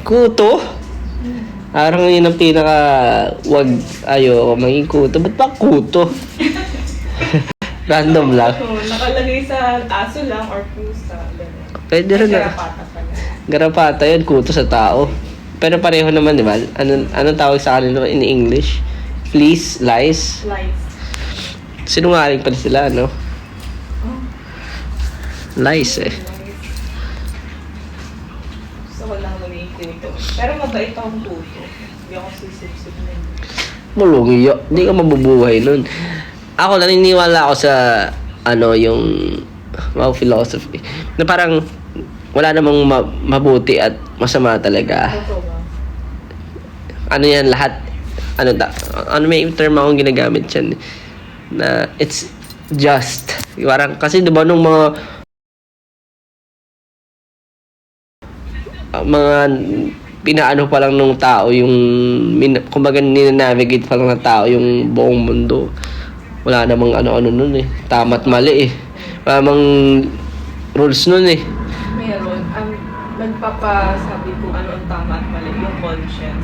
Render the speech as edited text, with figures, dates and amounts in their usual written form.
Kuto? Parang yun ang pinaka wag ayo maging kuto. Ba't ba kuto? Random lang. Oo, nakalagay sa aso lang or pusa. Ganun. Pwede rin na. Garapata pala. Garapata yun, kuto sa tao. Pero pareho naman, di ba? Anong tawag sa kanila in English? Fleas, lies. Lies. Sinungaling pala sila, no? Oh, Lies eh. lies. Gusto ko lang maging kuto. Pero mabait akong kuto. Hindi ako sisip-sip na yun. Mulungi yun. Hindi ka mabubuhay nun. Ako, naniniwala ako sa, yung mga philosophy. Na parang, wala namang mabuti at masama talaga. Totoo ba? Ano yan, lahat. May term akong ginagamit yan. Na, it's just. Parang, kasi diba nung mga pinaano pa lang nung tao yung kumbaga ninanavigate pa lang ng tao yung buong mundo. Wala namang ano-ano nun eh. Tama't mali eh. Wala namang rules nun eh. Meron. Ang nagpapasabi kung ano ang tama at mali, yung conscience.